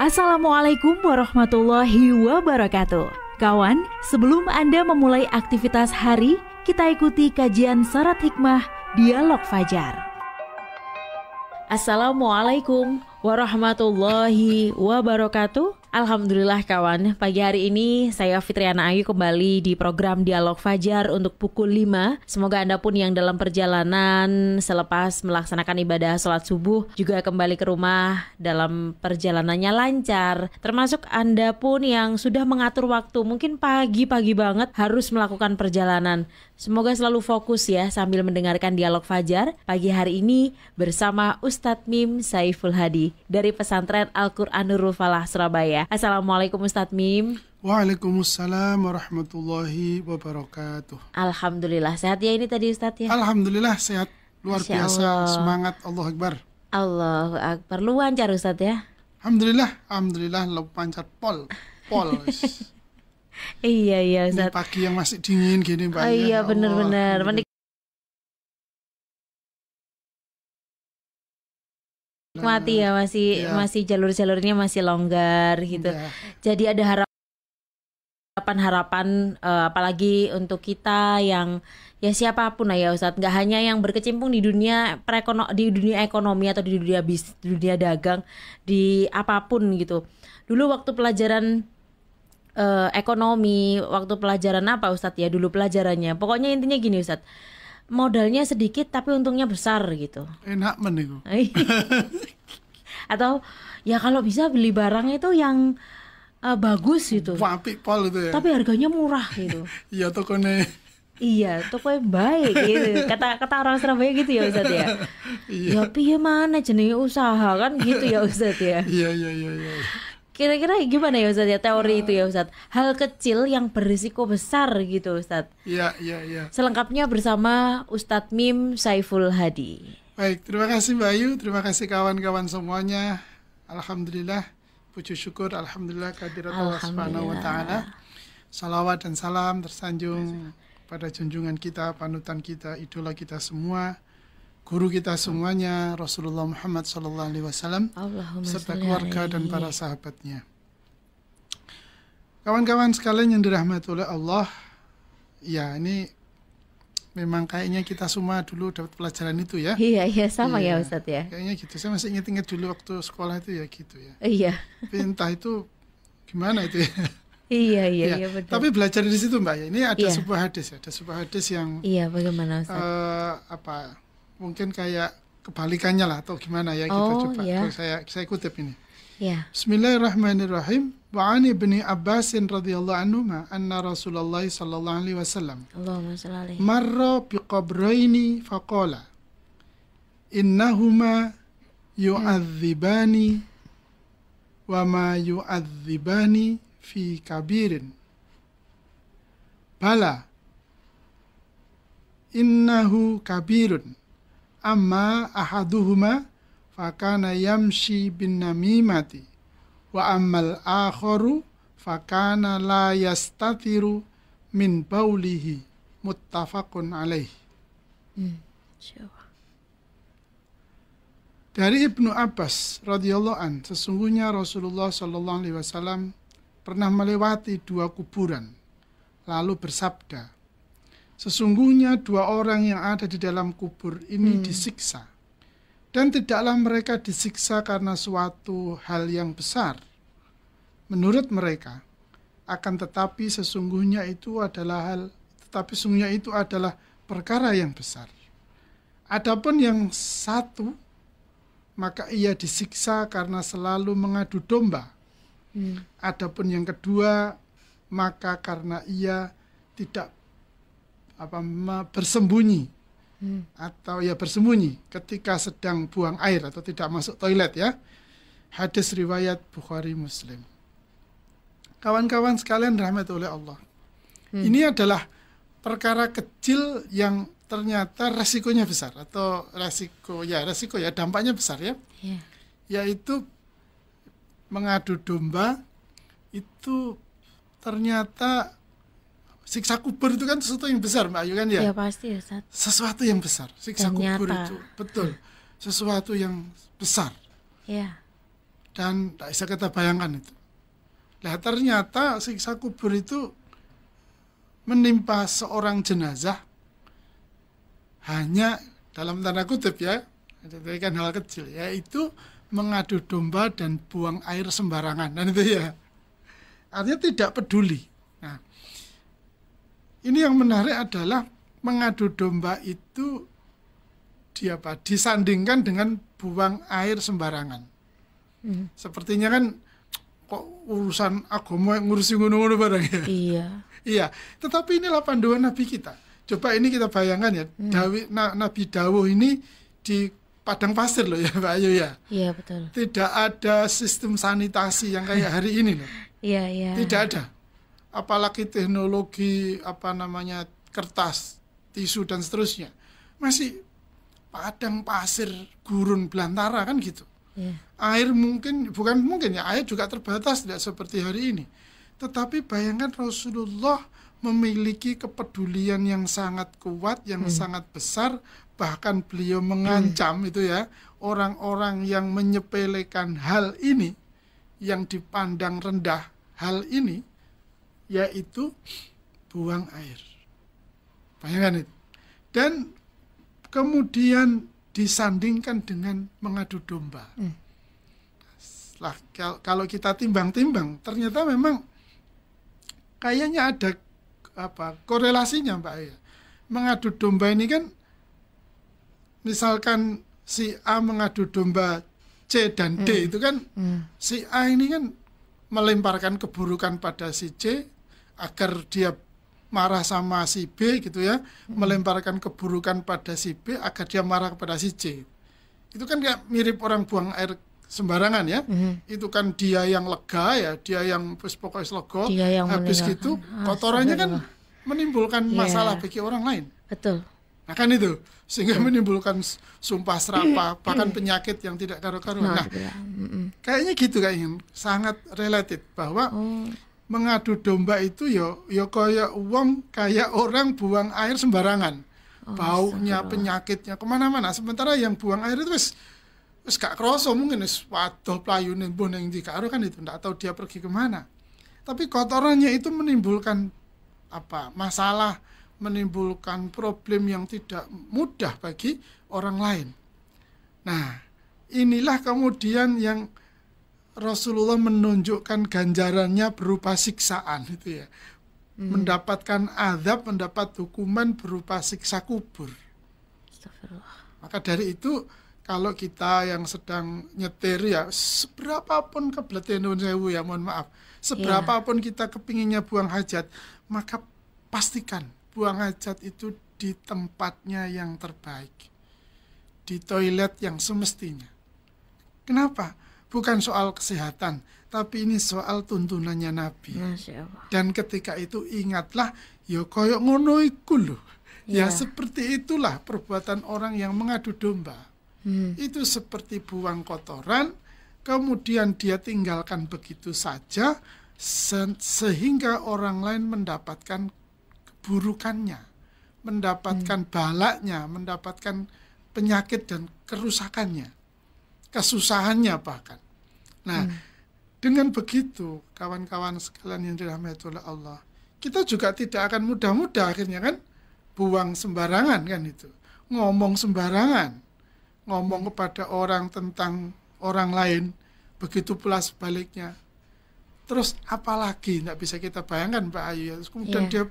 Assalamualaikum warahmatullahi wabarakatuh. Kawan, sebelum Anda memulai aktivitas hari, kita ikuti kajian syarat hikmah Dialog Fajar. Assalamualaikum warahmatullahi wabarakatuh. Alhamdulillah kawan, pagi hari ini saya Fitriana Ayu kembali di program Dialog Fajar untuk pukul 5. Semoga Anda pun yang dalam perjalanan selepas melaksanakan ibadah sholat subuh juga kembali ke rumah dalam perjalanannya lancar. Termasuk Anda pun yang sudah mengatur waktu, mungkin pagi-pagi banget harus melakukan perjalanan. Semoga selalu fokus ya sambil mendengarkan Dialog Fajar pagi hari ini bersama Ustadz Mim Saiful Hadi dari Pesantren Al-Quran Nurul Falah Surabaya. Assalamualaikum Ustadz Mim. Waalaikumsalam warahmatullahi wabarakatuh. Alhamdulillah sehat ya ini tadi Ustadz ya? Alhamdulillah sehat, luar Masya biasa, Allah. semangat, Allahu Akbar. Allahu Akbar, lu lancar Ustadz ya? Alhamdulillah lo pancat pol. Iya Ini Ustadz. pagi yang masih dingin gini Mbak. Oh iya Ya benar-benar Allah. menikmati ya Iya. masih jalur-jalurnya masih longgar gitu. Ya. Jadi ada harapan apalagi untuk kita yang ya siapapun lah ya Ustadz, nggak hanya yang berkecimpung di dunia di dunia ekonomi atau di dunia dunia dagang, di apapun gitu. Dulu waktu pelajaran ekonomi, waktu pelajaran apa Ustadz ya dulu pelajarannya. Pokoknya intinya gini Ustadz, modalnya sedikit tapi untungnya besar gitu. Enak meniku. Atau ya kalau bisa beli barang itu yang bagus gitu. Apik pol itu ya. Tapi harganya murah gitu. Iya tokone. Iya, tokonya baik gitu. Kata orang Surabaya gitu ya Ustadz ya. Ya piye mana jenenge usaha kan gitu ya Ustadz ya. Iya. Kira-kira gimana ya Ustadz ya teori itu ya Ustadz? Hal kecil yang berisiko besar gitu Ustadz. Iya. Selengkapnya bersama Ustadz Mim Saiful Hadi. Baik, terima kasih Mbak Ayu, terima kasih kawan-kawan semuanya. Alhamdulillah, puji syukur, alhamdulillah kehadirat Allah Subhanahu wa taala. Salawat dan salam tersanjung pada junjungan kita, panutan kita, idola kita semua, guru kita semuanya, Rasulullah Muhammad SAW, serta keluarga dan para sahabatnya. Kawan-kawan sekalian yang dirahmati oleh Allah, ya ini memang kayaknya kita semua dulu dapat pelajaran itu ya. Iya sama Iya, ya Ustadz ya. Kayaknya gitu, saya masih ingat dulu waktu sekolah itu ya gitu ya. Iya. Tapi entah itu gimana itu ya. Iya betul. Tapi belajar di situ Mbak ya, ini ada Iya. sebuah hadis ya, ada sebuah hadis yang Iya bagaimana Ustadz? Mungkin kayak kebalikannya lah atau gimana ya, kita coba. Iya. Saya kutip ini. Iya. Bismillahirrahmanirrahim. Wa an ibni Abbasin radhiyallahu anhu anna Rasulullah sallallahu alaihi wasallam Allahumma sholli alaihi. marra biqabraini faqala innahuma yu'adzibani wa ma yu'adzibani fi kabirin bala innahu kabirun amma ahaduhuma fakana yamshi bin namimati wa ammal akharu fakana la yastatiru min baulihi muttafaqun alaih. Dari Ibnu Abbas radhiyallahu an, sesungguhnya Rasulullah sallallahu alaihi wasallam pernah melewati dua kuburan lalu bersabda, sesungguhnya dua orang yang ada di dalam kubur ini disiksa. Dan tidaklah mereka disiksa karena suatu hal yang besar menurut mereka, akan tetapi sesungguhnya itu adalah perkara yang besar. Adapun yang satu, maka ia disiksa karena selalu mengadu domba. Adapun yang kedua, maka karena ia tidak bersembunyi. Atau ya bersembunyi ketika sedang buang air atau tidak masuk toilet ya. Hadis riwayat Bukhari Muslim. Kawan-kawan sekalian rahmat oleh Allah. Ini adalah perkara kecil yang ternyata resikonya besar atau resiko ya dampaknya besar ya. Yaitu mengadu domba itu ternyata siksa kubur itu kan sesuatu yang besar Mbak Ayu kan ya? Ya pasti Ustaz. Sesuatu yang besar, siksa Dan kubur nyata. itu betul, sesuatu yang besar. Ya. Dan tidak bisa kita bayangkan itu. Nah, ternyata siksa kubur itu menimpa seorang jenazah hanya dalam tanda kutip ya, itu kan hal kecil, yaitu mengadu domba dan buang air sembarangan. Dan itu ya, artinya tidak peduli. Nah, ini yang menarik adalah mengadu domba itu disandingkan dengan buang air sembarangan. Sepertinya kan kok urusan agama ngurusi ngono-ngono barang ya. Iya. Iya, tetapi inilah panduan Nabi kita. Coba ini kita bayangkan ya, Nabi Dawuh ini di padang pasir loh ya Pak Ayu ya. Iya betul. Tidak ada sistem sanitasi yang kayak hari ini loh. Iya, iya. Tidak ada. Apalagi teknologi kertas, tisu dan seterusnya. Masih padang pasir, gurun belantara kan gitu. Iya. Air bukan mungkin ya, air juga terbatas, tidak seperti hari ini. Tetapi bayangkan Rasulullah memiliki kepedulian yang sangat kuat, yang sangat besar, bahkan beliau mengancam itu ya, orang-orang yang menyepelekan hal ini, yang dipandang rendah hal ini, yaitu buang air. Bayangkan itu. Dan kemudian disandingkan dengan mengadu domba. Lah, kalau kita timbang-timbang, ternyata memang kayaknya ada korelasinya Mbak Aya. Mengadu domba ini kan, misalkan si A mengadu domba C dan D itu kan, si A ini kan melemparkan keburukan pada si C agar dia marah sama si B gitu ya, melemparkan keburukan pada si B agar dia marah kepada si C. Itu kan kayak mirip orang buang air sembarangan ya. Itu kan dia yang lega ya, dia yang pokoknya lega, habis gitu kotorannya kan menimbulkan masalah bagi orang lain. Betul. Nah kan itu, sehingga menimbulkan sumpah serapah, bahkan penyakit yang tidak karu-karuan. Nah, kayaknya gitu kayaknya, sangat related bahwa mengadu domba itu yo kayak orang buang air sembarangan. Baunya, penyakitnya kemana-mana. Sementara yang buang air itu wis gak kroso, mungkin wis waduh playune mbon ning ndi karo kan itu, ndak tahu dia pergi kemana. Tapi kotorannya itu menimbulkan masalah, menimbulkan problem yang tidak mudah bagi orang lain. Nah, inilah kemudian yang Rasulullah menunjukkan ganjarannya berupa siksaan itu ya. Mendapatkan azab, mendapat hukuman berupa siksa kubur. Maka dari itu kalau kita yang sedang nyetir ya, seberapapun kebleten sewu ya, mohon maaf, seberapapun kita kepinginnya buang hajat, maka pastikan buang hajat itu di tempatnya yang terbaik, di toilet yang semestinya. Kenapa? Bukan soal kesehatan, tapi ini soal tuntunannya Nabi. Masya Allah. Dan ketika itu ingatlah, ya koyok ngono iku lho. Ya seperti itulah perbuatan orang yang mengadu domba. Itu seperti buang kotoran, kemudian dia tinggalkan begitu saja, sehingga orang lain mendapatkan keburukannya, mendapatkan balaknya, mendapatkan penyakit dan kerusakannya, kesusahannya bahkan. Nah, dengan begitu, kawan-kawan sekalian yang dirahmati oleh Allah, kita juga tidak akan mudah-mudah akhirnya kan buang sembarangan kan itu, ngomong sembarangan, ngomong kepada orang tentang orang lain, begitu pula sebaliknya. Terus apalagi tidak bisa kita bayangkan Pak Ayu, kemudian dia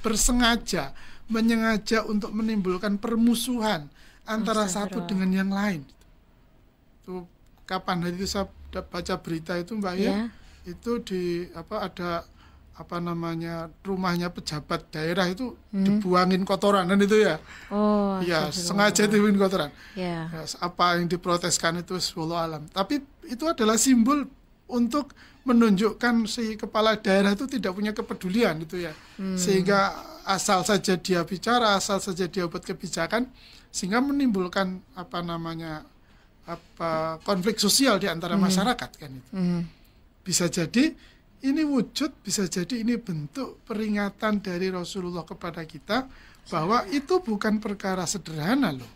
bersengaja, menyengaja untuk menimbulkan permusuhan antara satu dengan yang lain. Itu kapan hari itu saya baca berita itu Mbak ya, itu di ada rumahnya pejabat daerah itu dibuangin kotoran dan itu ya. Ya, sengaja dibuangin kotoran. Ya, apa yang diproteskan itu wallahu alam. Tapi itu adalah simbol untuk menunjukkan si kepala daerah itu tidak punya kepedulian itu ya. Sehingga asal saja dia bicara, asal saja dia buat kebijakan, sehingga menimbulkan konflik sosial di antara masyarakat kan itu. Bisa jadi ini wujud, bisa jadi ini bentuk peringatan dari Rasulullah kepada kita bahwa itu bukan perkara sederhana loh.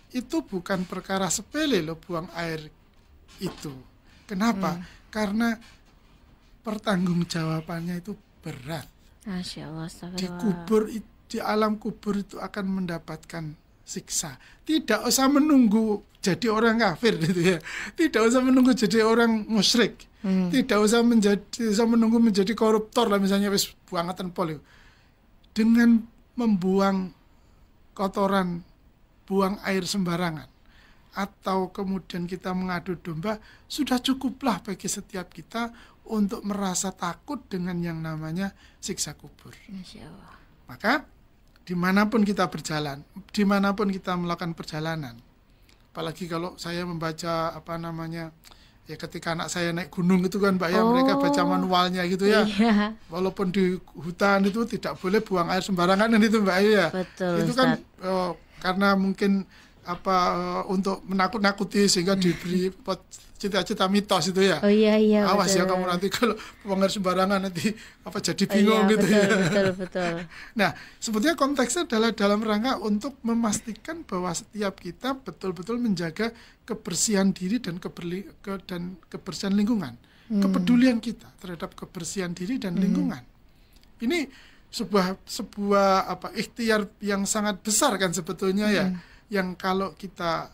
Itu bukan perkara sepele loh buang air itu. Kenapa? Karena pertanggungjawabannya itu berat. Masya Allah, Di alam kubur itu akan mendapatkan siksa. Tidak usah menunggu jadi orang kafir gitu ya. Tidak usah menunggu jadi orang musyrik. Tidak usah menunggu menjadi koruptor lah misalnya wis buangatan pol. Dengan membuang kotoran, buang air sembarangan, atau kemudian kita mengadu domba, sudah cukuplah bagi setiap kita untuk merasa takut dengan yang namanya siksa kubur. Masya Allah. Maka dimanapun kita berjalan, dimanapun kita melakukan perjalanan, apalagi kalau saya membaca ya ketika anak saya naik gunung itu kan Mbak ya, mereka baca manualnya gitu ya. Iya. Walaupun di hutan itu tidak boleh buang air sembarangan itu Mbak ya. Betul, itu kan karena mungkin untuk menakut-nakuti sehingga diberi cita-cita mitos itu ya. Oh iya. Awas betul. ya kamu nanti kalau buang air sembarangan nanti jadi bingung gitu ya. Betul. Nah, sebetulnya konteksnya adalah dalam rangka untuk memastikan bahwa setiap kita betul-betul menjaga kebersihan diri dan kebersihan lingkungan. Kepedulian kita terhadap kebersihan diri dan lingkungan. Ini sebuah ikhtiar yang sangat besar kan sebetulnya ya, yang kalau kita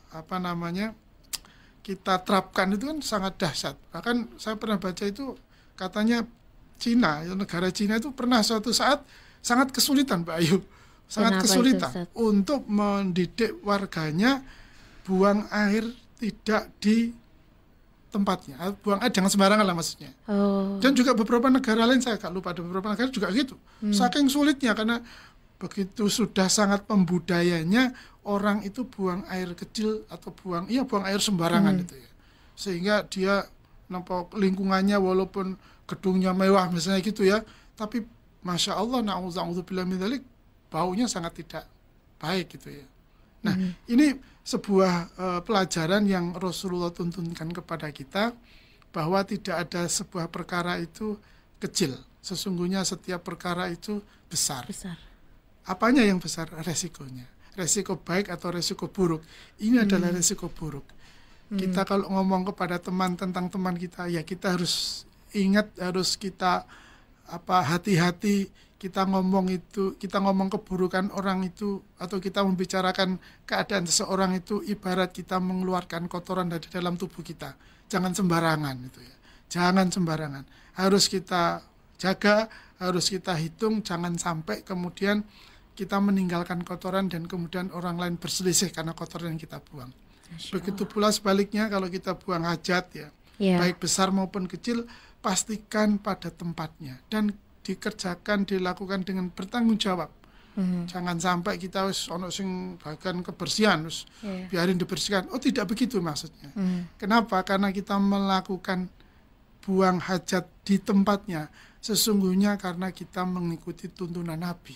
kita terapkan itu kan sangat dahsyat. Bahkan saya pernah baca itu katanya Cina, negara Cina itu pernah suatu saat sangat kesulitan Mbak Ayu, sangat kesulitan untuk mendidik warganya buang air tidak di tempatnya, buang air jangan sembarangan lah maksudnya. Dan juga beberapa negara lain, saya agak lupa, ada beberapa negara juga gitu. Saking sulitnya karena begitu sudah sangat pembudayanya orang itu buang air kecil atau buang air sembarangan itu ya. Sehingga dia lingkungannya walaupun gedungnya mewah misalnya gitu ya, tapi Masya Allah, na'udzubillah min dzalik, baunya sangat tidak baik gitu ya. Nah, ini sebuah pelajaran yang Rasulullah tuntunkan kepada kita, bahwa tidak ada sebuah perkara itu kecil. Sesungguhnya setiap perkara itu besar. Apanya yang besar? Resikonya. Resiko baik atau resiko buruk. Ini adalah resiko buruk. Kita kalau ngomong kepada teman tentang teman kita, ya kita harus ingat, harus kita hati-hati. Kita ngomong keburukan orang itu, atau kita membicarakan keadaan seseorang itu, ibarat kita mengeluarkan kotoran dari dalam tubuh kita. Jangan sembarangan itu ya. Jangan sembarangan. Harus kita jaga, harus kita hitung, jangan sampai kemudian kita meninggalkan kotoran dan kemudian orang lain berselisih karena kotoran yang kita buang. Begitu pula sebaliknya kalau kita buang hajat ya, baik besar maupun kecil, pastikan pada tempatnya dan dilakukan dengan bertanggung jawab. Jangan sampai kita ono sing bagian kebersihan biarin dibersihkan. Oh, tidak begitu maksudnya. Kenapa? Karena kita melakukan buang hajat di tempatnya sesungguhnya karena kita mengikuti tuntunan Nabi.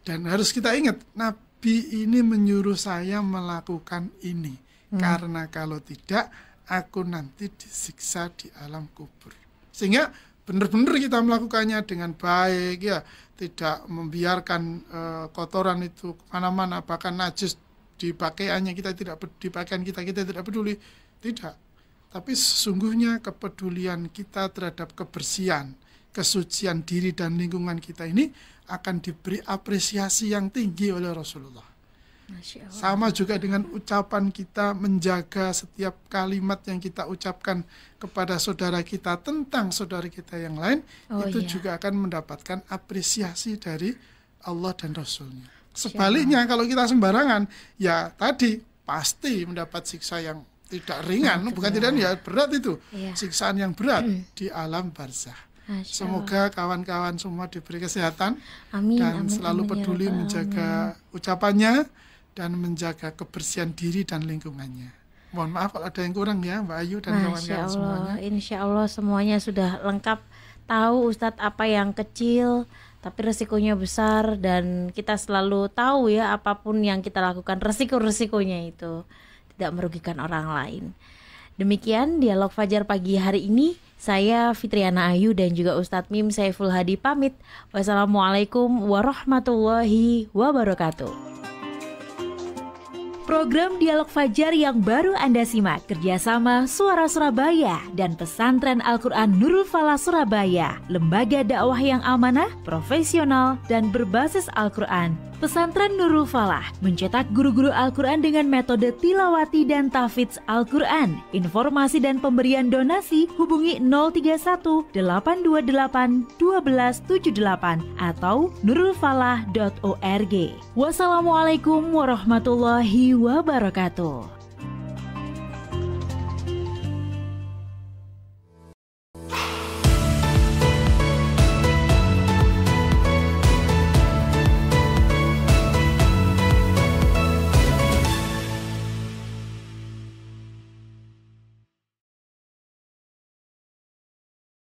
Dan harus kita ingat, Nabi ini menyuruh saya melakukan ini. Karena kalau tidak, aku nanti disiksa di alam kubur. Sehingga benar-benar kita melakukannya dengan baik ya, tidak membiarkan kotoran itu kemana-mana, bahkan najis di pakaiannya kita tidak peduli, tidak. Tapi sesungguhnya kepedulian kita terhadap kebersihan, kesucian diri dan lingkungan kita ini akan diberi apresiasi yang tinggi oleh Rasulullah. Sama juga dengan ucapan kita, menjaga setiap kalimat yang kita ucapkan kepada saudara kita tentang saudara kita yang lain, juga akan mendapatkan apresiasi dari Allah dan Rasulnya. Sebaliknya kalau kita sembarangan, ya tadi pasti mendapat siksa yang tidak ringan, tidak ya berat itu, siksaan yang berat di alam barzakh. Semoga kawan-kawan semua diberi kesehatan. Dan selalu peduli menjaga ucapannya dan menjaga kebersihan diri dan lingkungannya. Mohon maaf kalau ada yang kurang ya Mbak Ayu dan kawan-kawan semuanya. Insya Allah semuanya sudah lengkap. Tahu Ustadz apa yang kecil tapi resikonya besar, dan kita selalu tahu ya apapun yang kita lakukan resiko-resikonya itu tidak merugikan orang lain. Demikian dialog Fajar pagi hari ini. Saya Fitriana Ayu dan juga Ustadz Mim Saiful Hadi pamit. Wassalamualaikum warahmatullahi wabarakatuh. Program Dialog Fajar yang baru Anda simak kerjasama Suara Surabaya dan Pesantren Al-Quran Nurul Falah Surabaya, lembaga dakwah yang amanah, profesional, dan berbasis Al-Quran. Pesantren Nurul Falah mencetak guru-guru Al-Quran dengan metode tilawati dan tahfidz Al-Quran. Informasi dan pemberian donasi hubungi 031 828 1278 atau nurulfalah.org. Wassalamualaikum warahmatullahi wabarakatuh.